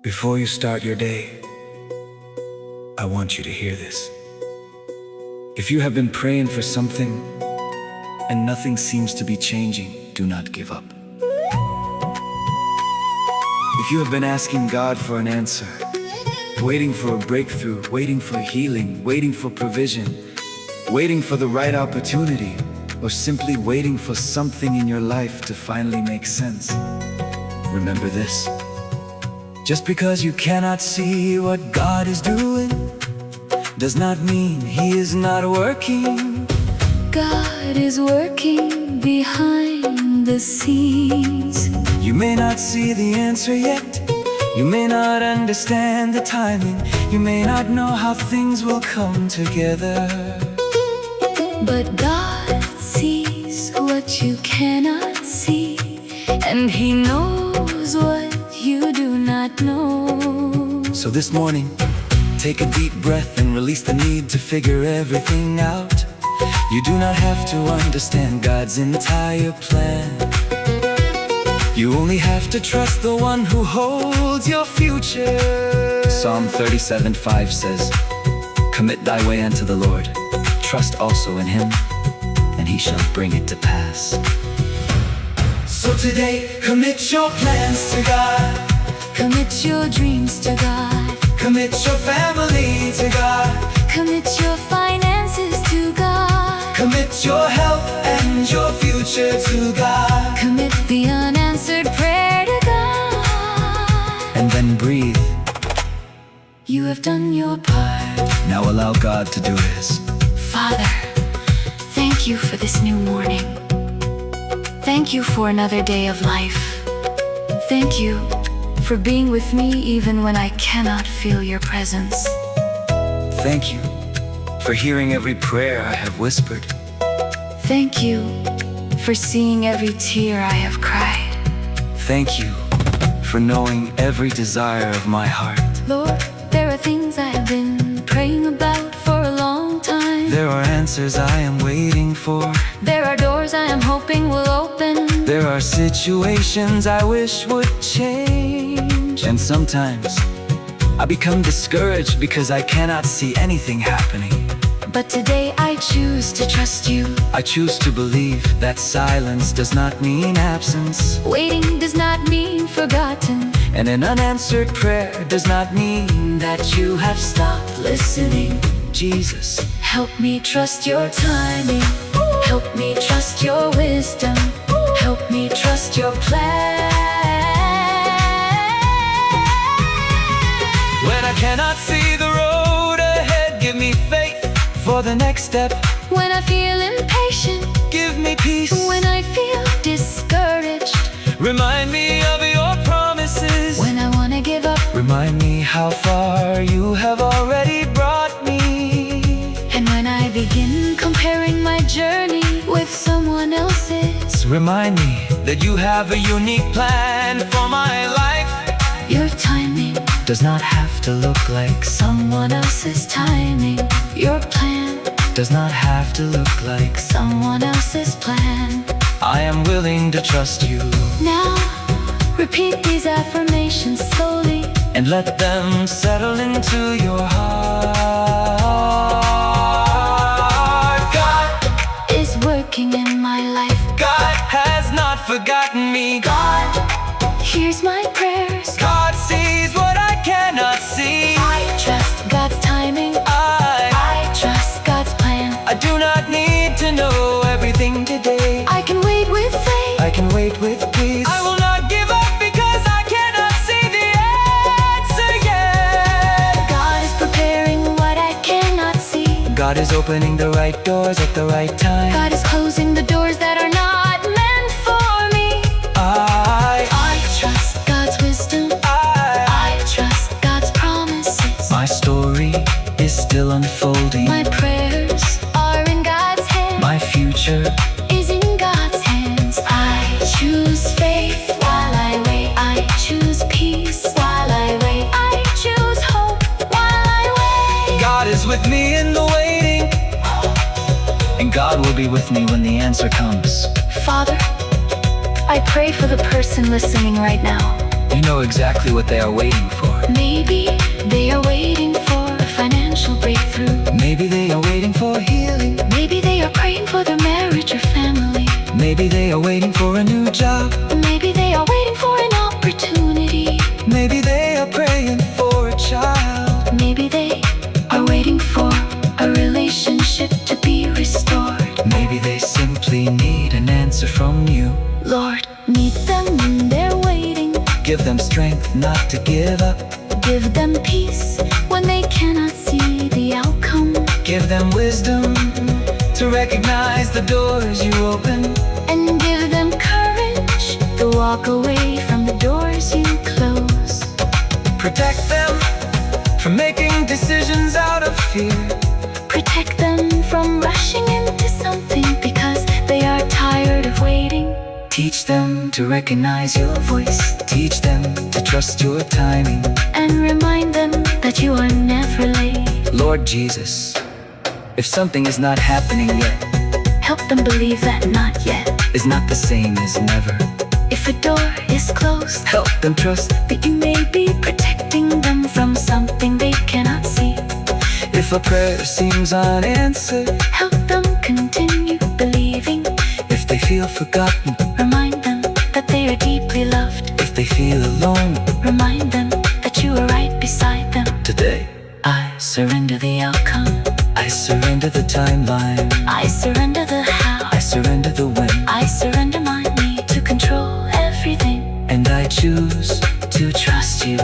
Before you start your day, I want you to hear this. If you have been praying for something and nothing seems to be changing, do not give up. If you have been asking God for an answer, waiting for a breakthrough, waiting for healing, waiting for provision, waiting for the right opportunity, or simply waiting for something in your life to finally make sense, remember this. Just because you cannot see what God is doing does not mean He is not working. God is working behind the scenes. You may not see the answer yet. You may not understand the timing. You may not know how things will come together. But God sees what you cannot see, and He knows what you do not know. So this morning, take a deep breath and release the need to figure everything out. You do not have to understand God's entire plan. You only have to trust the one who holds your future. Psalm 37:5 says, "Commit thy way unto the Lord, trust also in Him, and He shall bring it to pass." So today, commit your plans to God. Commit your dreams to God. Commit your family to God. Commit your finances to God. Commit your health and your future to God. Commit the unanswered prayer to God. And then breathe. You have done your part. Now allow God to do His. Father, thank you for this new morning. Thank you for another day of life. Thank you for being with me even when I cannot feel your presence. Thank you for hearing every prayer I have whispered. Thank you for seeing every tear I have cried. Thank you for knowing every desire of my heart. Lord, there are things I have been praying about for a long time. There are answers I am waiting for. There are doors I am hoping will open. There are situations I wish would change. And sometimes I become discouraged because I cannot see anything happening. But today I choose to trust you. I choose to believe that silence does not mean absence. Waiting does not mean forgotten. And an unanswered prayer does not mean that you have stopped listening. Jesus, help me trust your timing. Help me trust your wisdom. Help me trust your plan. When I cannot see the road ahead, give me faith for the next step. When I feel impatient, give me peace. When I feel discouraged, remind me of your promises. when I want to give up, remind me how far you have already brought me. and when I begin comparing my journey with someone else's, remind me that you have a unique plan for my life. your timing Does not have to look like someone else's timing. Your plan does not have to look like someone else's plan. I am willing to trust you. Now, repeat these affirmations slowly, And let them settle into your heart. God is working in my life. God has not forgotten me. God hears my prayers. God sees what I cannot see. I trust God's timing. I trust God's plan. I do not need to know everything today. I can wait with faith. I can wait with peace. I will not give up because I cannot see the answer yet. God is preparing what I cannot see. God is opening the right doors at the right time. God is closing the doors that are not meant for me. I trust God's wisdom. I trust God's promises. My story is still unfolding. My prayers are in God's hands. My future is in God's hands. I choose faith while I wait. I choose peace while I wait. I choose hope while I wait. God is with me in the waiting, and God will be with me when the answer comes. Father, I pray for the person listening right now. You know exactly what they are waiting for. Maybe they are waiting for a financial breakthrough. Maybe they are waiting for healing. Maybe they are praying for their marriage or family. Maybe they are waiting for a new job. Maybe they are waiting for an opportunity. Maybe they are praying for a child. Maybe they are waiting for a relationship to be restored. Maybe they simply need an answer from you. Lord, meet them in their waiting. Give them strength not to give up. Give them peace when they cannot see the outcome. Give them wisdom to recognize the doors you open. And give them courage to walk away from the doors you close. Protect them from making decisions out of fear. Protect them from rushing into something because they are tired of waiting. Teach them to recognize your voice. Teach them to trust your timing. And remind them that you are never late. Lord Jesus, if something is not happening yet, help them believe that not yet is not the same as never. If a door is closed, help them trust that you may be protecting them from something they cannot see. If a prayer seems unanswered, help them continue believing. If they feel forgotten, remind them that they are deeply loved. If they feel alone, remind them that you are right beside them. Today, I surrender the outcome. I surrender the timeline. I surrender the how. I surrender the when. I surrender my need to control everything. And I choose to trust you.